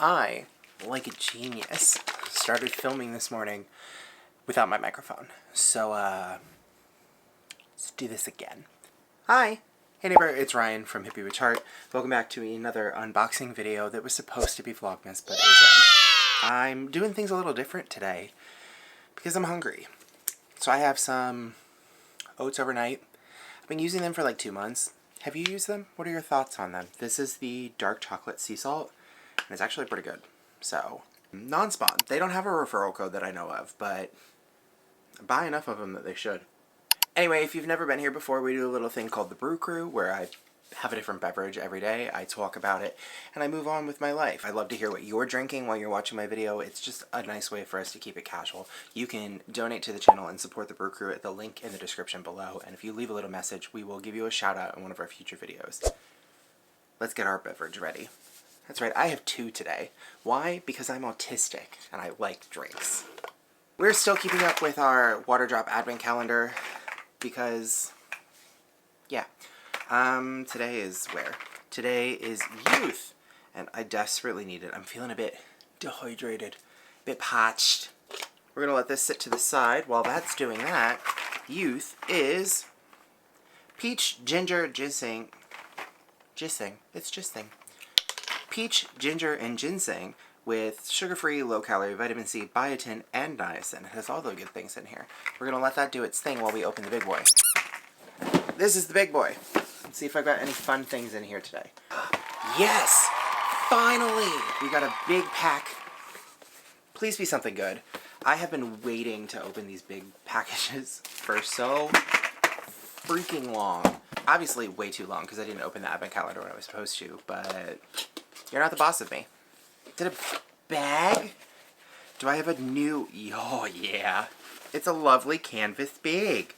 I, like a genius, started filming this morning without my microphone. So, let's do this again. Hi! Hey neighbor, it's Ryan from Hippie Witch Heart. Welcome back to another unboxing video that was supposed to be Vlogmas, but isn't. I'm doing things a little different today because I'm hungry. So I have some oats overnight. I've been using them for like 2 months. Have you used them? What are your thoughts on them? This is the dark chocolate sea salt, and it's actually pretty good. So, non-spawn. They don't have a referral code that I know of, but I buy enough of them that they should. Anyway, if you've never been here before, we do a little thing called the Brew Crew, where I have a different beverage every day, I talk about it, and I move on with my life. I'd love to hear what you're drinking while you're watching my video. It's just a nice way for us to keep it casual. You can donate to the channel and support the Brew Crew at the link in the description below, and if you leave a little message, we will give you a shout out in one of our future videos. Let's get our beverage ready. That's right, I have 2 today. Why? Because I'm autistic, and I like drinks. We're still keeping up with our water drop advent calendar, because, yeah. Today is where? Today is youth, and I desperately need it. I'm feeling a bit dehydrated, a bit parched. We're gonna let this sit to the side. While that's doing that, youth is peach, ginger, ginseng. It's ginseng. Peach, ginger, and ginseng with sugar-free, low-calorie vitamin C, biotin, and niacin. It has all the good things in here. We're gonna let that do its thing while we open the big boy. This is the big boy. Let's see if I've got any fun things in here today. Yes! Finally! We got a big pack. Please be something good. I have been waiting to open these big packages for so freaking long. Obviously way too long because I didn't open the advent calendar when I was supposed to, but you're not the boss of me. Is it a bag? Do I have a new... Oh yeah. It's a lovely canvas bag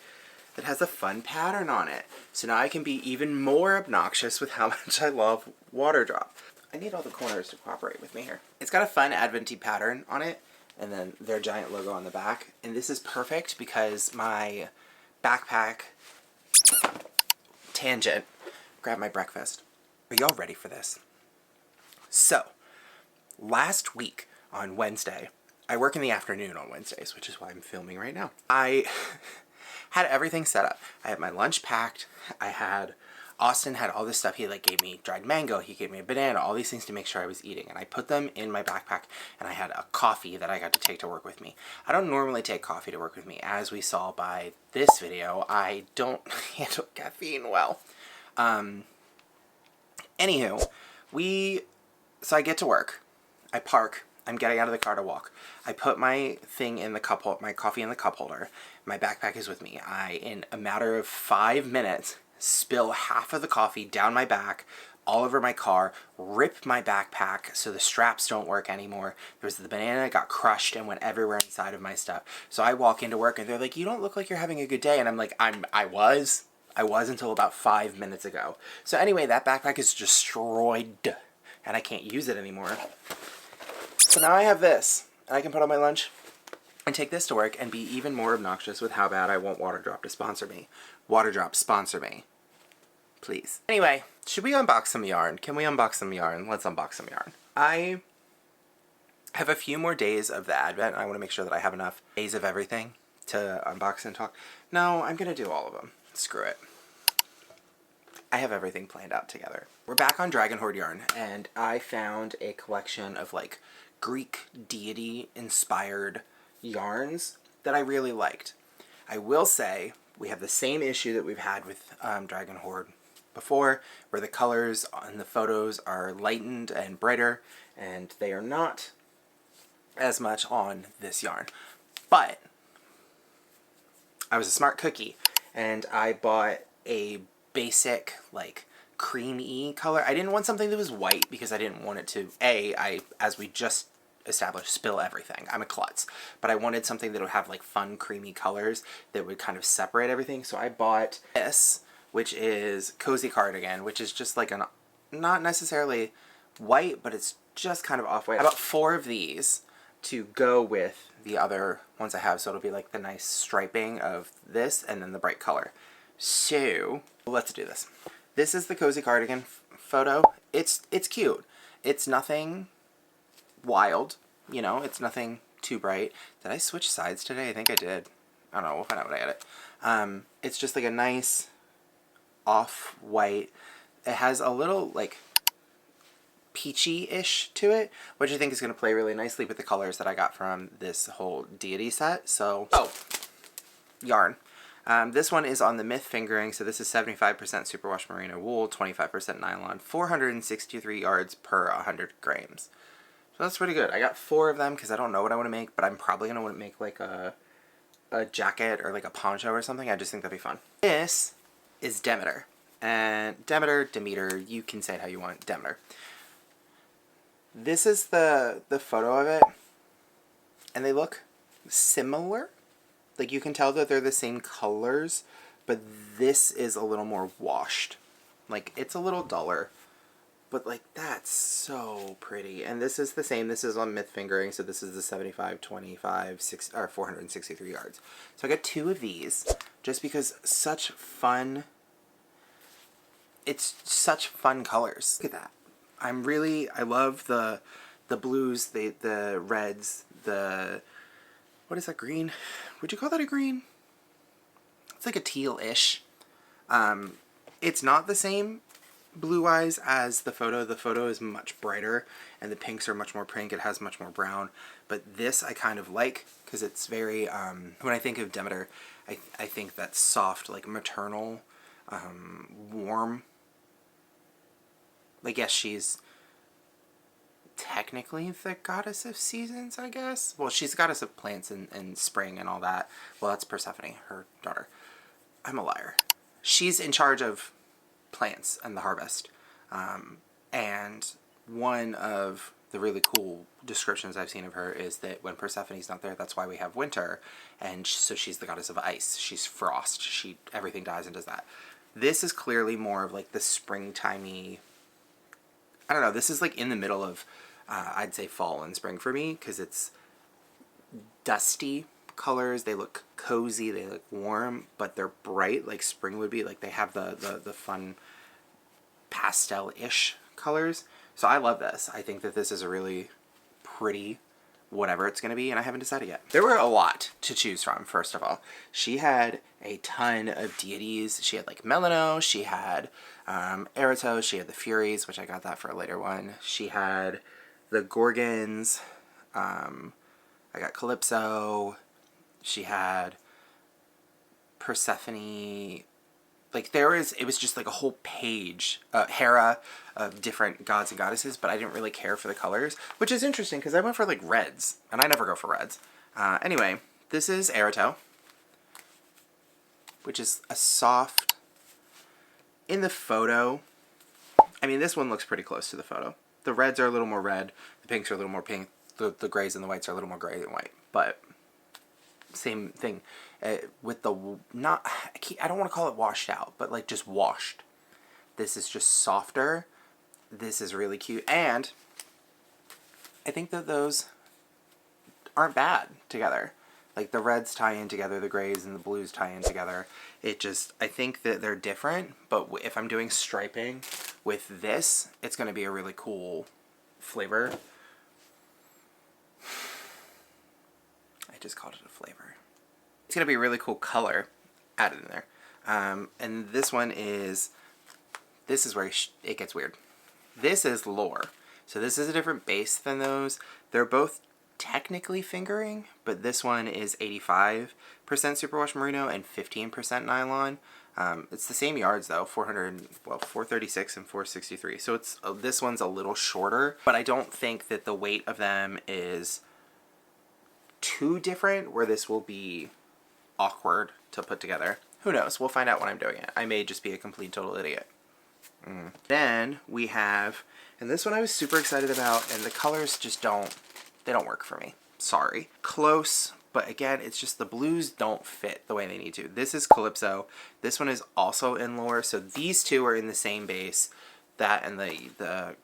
that has a fun pattern on it. So now I can be even more obnoxious with how much I love water drop. I need all the corners to cooperate with me here. It's got a fun adventy pattern on it, and then their giant logo on the back. And this is perfect because my backpack tangent. Grab my breakfast. Are y'all ready for this? So, last week on Wednesday, I work in the afternoon on Wednesdays, which is why I'm filming right now. I had everything set up. I had my lunch packed. Austin had all this stuff. He like gave me dried mango. He gave me a banana, all these things to make sure I was eating. And I put them in my backpack, and I had a coffee that I got to take to work with me. I don't normally take coffee to work with me. As we saw by this video, I don't handle caffeine well. Anywho, so I get to work. I park. I'm getting out of the car to walk. I put my thing in the cup, my coffee in the cup holder. My backpack is with me. In a matter of 5 minutes, spill half of the coffee down my back, all over my car, rip my backpack so the straps don't work anymore. There's the banana got crushed and went everywhere inside of my stuff. So I walk into work and they're like, "You don't look like you're having a good day." And I'm like, I was until about 5 minutes ago. So anyway, that backpack is destroyed and I can't use it anymore. So now I have this, and I can put on my lunch and take this to work and be even more obnoxious with how bad I want Water Drop to sponsor me. Water Drop, sponsor me. Please. Anyway, should we unbox some yarn? Can we unbox some yarn? Let's unbox some yarn. I have a few more days of the Advent. I want to make sure that I have enough days of everything to unbox and talk. No, I'm going to do all of them. Screw it. I have everything planned out together. We're back on Dragon Hoard Yarn, and I found a collection of like Greek deity inspired yarns that I really liked. I will say we have the same issue that we've had with Dragon Hoard before, where the colors on the photos are lightened and brighter, and they are not as much on this yarn. But I was a smart cookie, and I bought a basic like creamy color. I didn't want something that was white because I didn't want it to, as we just established, spill everything. I'm a klutz. But I wanted something that would have like fun creamy colors that would kind of separate everything. So I bought this, which is Cozy Cardigan, which is just like not necessarily white, but it's just kind of off-white. I bought 4 of these to go with the other ones I have, so it'll be like the nice striping of this and then the bright color. So let's do this. This is the Cozy Cardigan photo. It's cute. It's nothing wild, you know, it's nothing too bright. Did I switch sides today? I think I did. I don't know, we'll find out when I edit. It's just like a nice off-white. It has a little like peachy-ish to it, which I think is going to play really nicely with the colors that I got from this whole Deity set. So, yarn. This one is on the Myth fingering, so this is 75% superwash merino wool, 25% nylon, 463 yards per 100 grams. So that's pretty good. I got 4 of them because I don't know what I want to make, but I'm probably going to want to make like a jacket or like a poncho or something. I just think that'd be fun. This is Demeter. And Demeter, you can say it how you want, Demeter. This is the photo of it, and they look similar. Like, you can tell that they're the same colors, but this is a little more washed. Like, it's a little duller, but like, that's so pretty. And this is the same. This is on Myth fingering, so this is the 75, 25, 6, or 463 yards. So I got 2 of these, just because such fun. It's such fun colors. Look at that. I love the blues, the reds, what is that green? Would you call that a green? It's like a teal-ish. It's not the same blue-wise as the photo. The photo is much brighter, and the pinks are much more pink. It has much more brown. But this I kind of like, because it's very, when I think of Demeter, I think that soft, like maternal, warm. Like, yes, she's technically the goddess of seasons, I guess. Well, she's the goddess of plants and spring and all that. Well, that's Persephone, her daughter. I'm a liar. She's in charge of plants and the harvest. And one of the really cool descriptions I've seen of her is that when Persephone's not there, that's why we have winter. And so she's the goddess of ice. She's frost. Everything dies and does that. This is clearly more of like the springtimey. I don't know. This is like in the middle of, I'd say, fall and spring for me, because it's dusty colors. They look cozy. They look warm, but they're bright like spring would be. Like, they have the fun pastel-ish colors. So I love this. I think that this is a really pretty whatever it's going to be, and I haven't decided yet. There were a lot to choose from, first of all. She had a ton of deities. She had like Melano, she had Eratos, she had the Furies, which I got that for a later one. She had the Gorgons, I got Calypso, she had Persephone. Like, it was just like a whole page, Hera, of different gods and goddesses, but I didn't really care for the colors, which is interesting because I went for like reds, and I never go for reds. Anyway, this is Erato, which is a soft, in the photo, I mean, this one looks pretty close to the photo. The reds are a little more red, the pinks are a little more pink, the grays and the whites are a little more gray than white, but same thing. With the, I don't want to call it washed out, but like just washed. This is just softer. This is really cute. And I think that those aren't bad together. Like, the reds tie in together, the grays and the blues tie in together. I think that they're different, but if I'm doing striping with this, it's going to be a really cool flavor. I just called it a flavor. It's going to be a really cool color added in there. And this one is, this is where it gets weird. This is Lore. So this is a different base than those. They're both technically fingering, but this one is 85% superwash merino and 15% nylon. It's the same yards though, 436 and 463. So this one's a little shorter, but I don't think that the weight of them is too different where this will be awkward to put together. Who knows? We'll find out when I'm doing it. I may just be a complete total idiot. Then we have, and this one I was super excited about, and the colors just they don't work for me. Sorry. Close, but again, it's just the blues don't fit the way they need to. This is Calypso. This one is also in Lore, so these two are in the same base. That and the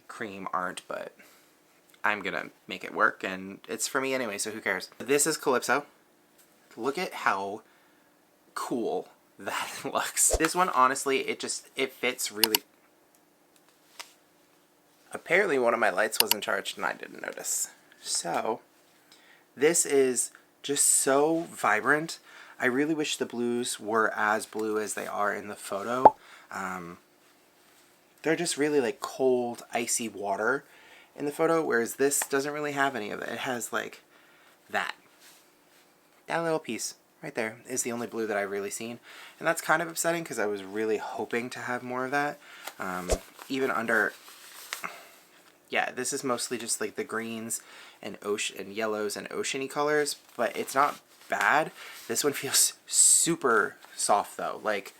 cream aren't, but I'm gonna make it work, and it's for me anyway, so who cares? This is Calypso. Look at how cool that looks. This one, honestly, it fits really... Apparently one of my lights wasn't charged and I didn't notice. So, this is just so vibrant. I really wish the blues were as blue as they are in the photo. They're just really like cold, icy water in the photo, whereas this doesn't really have any of it. It has like that. That little piece right there is the only blue that I've really seen. And that's kind of upsetting because I was really hoping to have more of that. Even under... Yeah, this is mostly just like the greens and ocean and yellows and oceany colors, but it's not bad. This one feels super soft though. Like,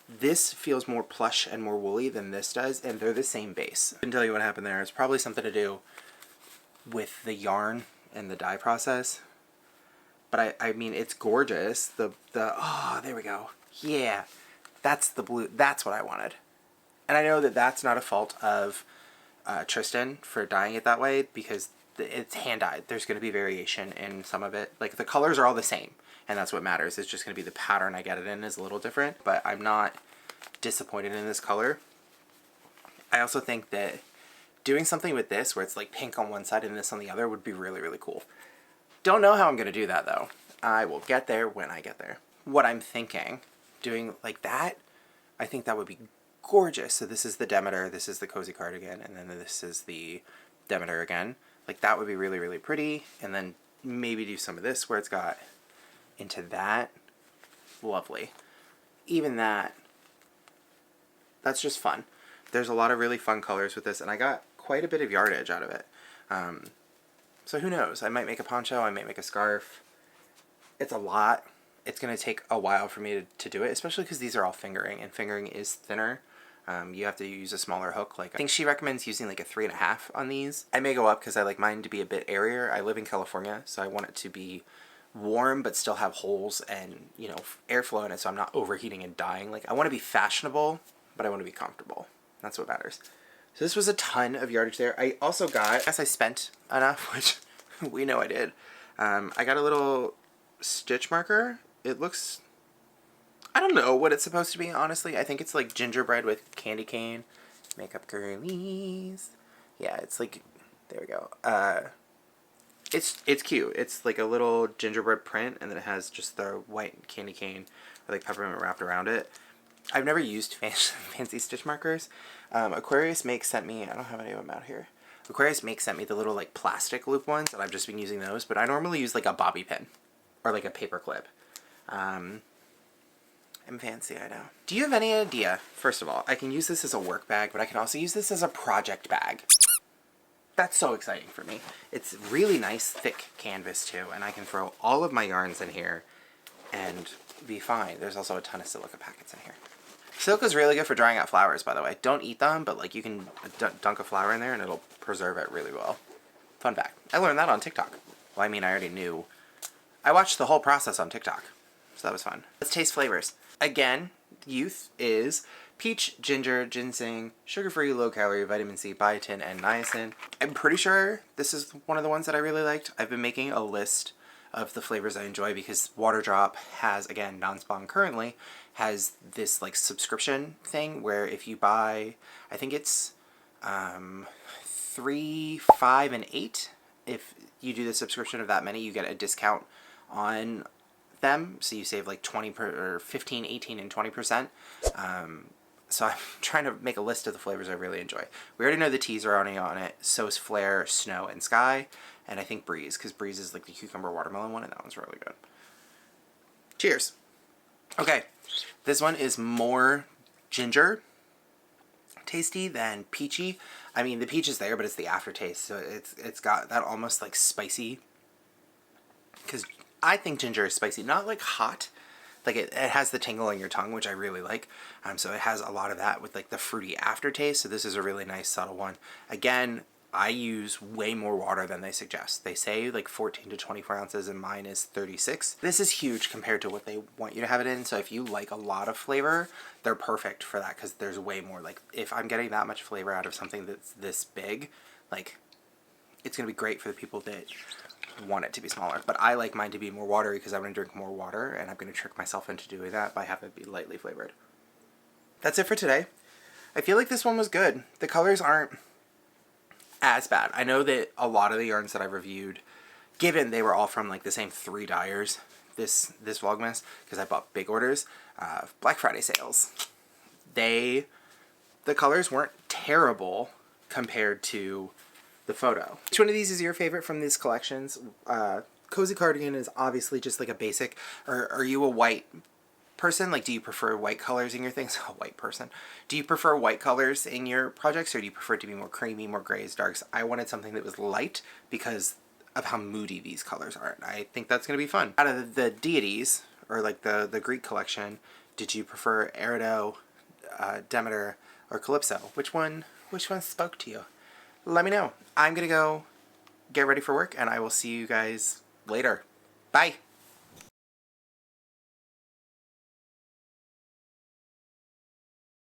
this feels more plush and more woolly than this does, and they're the same base. I can tell you what happened there. It's probably something to do with the yarn and the dye process. But I mean, it's gorgeous. Oh, there we go. Yeah, that's the blue. That's what I wanted. And I know that that's not a fault of Tristan for dyeing it that way, because it's hand dyed. There's going to be variation in some of it. Like, the colors are all the same, and that's what matters. It's just going to be the pattern I get it in is a little different, but I'm not disappointed in this color. I also think that doing something with this where it's like pink on one side and this on the other would be really, really cool. Don't know how I'm going to do that though. I will get there when I get there. What I'm thinking, doing like that, I think that would be gorgeous. So this is the Demeter, this is the cozy cardigan, and then this is the Demeter again. Like, that would be really, really pretty. And then maybe do some of this where it's got into that. Lovely. Even that, that's just fun. There's a lot of really fun colors with this, and I got quite a bit of yardage out of it. So who knows? I might make a poncho, I might make a scarf. It's a lot. It's going to take a while for me to do it, especially because these are all fingering, and fingering is thinner. You have to use a smaller hook. Like, I think she recommends using like a 3.5 on these. I may go up because I like mine to be a bit airier. I live in California, so I want it to be warm but still have holes and, you know, airflow in it, so I'm not overheating and dying. Like, I want to be fashionable, but I want to be comfortable. That's what matters. So this was a ton of yardage there. I also got, I guess I spent enough, which we know I did. I got a little stitch marker. It looks, I don't know what it's supposed to be, honestly. I think it's like gingerbread with candy cane. Makeup girlies. Yeah, it's like, there we go. It's cute. It's like a little gingerbread print, and then it has just the white candy cane with like peppermint wrapped around it. I've never used fancy stitch markers. Aquarius Make sent me, I don't have any of them out here. Aquarius Make sent me the little like plastic loop ones, and I've just been using those, but I normally use like a bobby pin or like a paper clip. I'm fancy, I know. Do you have any idea? First of all, I can use this as a work bag, but I can also use this as a project bag. That's so exciting for me. It's really nice, thick canvas too, and I can throw all of my yarns in here and be fine. There's also a ton of silica packets in here. Silica is really good for drying out flowers, by the way. Don't eat them, but like you can dunk a flower in there and it'll preserve it really well. Fun fact. I learned that on TikTok. Well, I mean, I already knew. I watched the whole process on TikTok, so that was fun. Let's taste flavors. Again, youth is peach, ginger, ginseng, sugar-free, low-calorie, vitamin C, biotin, and niacin. I'm pretty sure this is one of the ones that I really liked. I've been making a list of the flavors I enjoy because Waterdrop has, again, non-spawn currently, has this like subscription thing where if you buy, I think it's 3, 5, and 8, if you do the subscription of that many, you get a discount on them, so you save like 15, 18, and 20%. So I'm trying to make a list of the flavors I really enjoy. We already know the teas are already on it. So is Flare, Snow, and Sky. And I think Breeze, because Breeze is like the cucumber watermelon one, and that one's really good. Cheers. Okay, this one is more ginger tasty than peachy. I mean, the peach is there, but it's the aftertaste, so it's got that almost like spicy. Because I think ginger is spicy, not like hot. Like it has the tingle in your tongue, which I really like. So it has a lot of that with like the fruity aftertaste. So this is a really nice subtle one. Again, I use way more water than they suggest. They say like 14 to 24 ounces and mine is 36. This is huge compared to what they want you to have it in. So if you like a lot of flavor, they're perfect for that because there's way more. Like if I'm getting that much flavor out of something that's this big, like it's going to be great for the people that want it to be smaller. But I like mine to be more watery because I'm going to drink more water, and I'm going to trick myself into doing that by having it be lightly flavored. That's it for today. I feel like this one was good. The colors aren't as bad. I know that a lot of the yarns that I reviewed, given they were all from like the same 3 dyers this Vlogmas, because I bought big orders, Black Friday sales, the colors weren't terrible compared to the photo. Which one of these is your favorite from these collections? Cozy Cardigan is obviously just like a basic. Are you a white person? Like, do you prefer white colors in your things? A white person. Do you prefer white colors in your projects, or do you prefer it to be more creamy, more grays, darks? I wanted something that was light because of how moody these colors are. I think that's going to be fun. Out of the deities, or like the Greek collection, did you prefer Erido, Demeter, or Calypso? Which one spoke to you? Let me know. I'm going to go get ready for work, and I will see you guys later. Bye!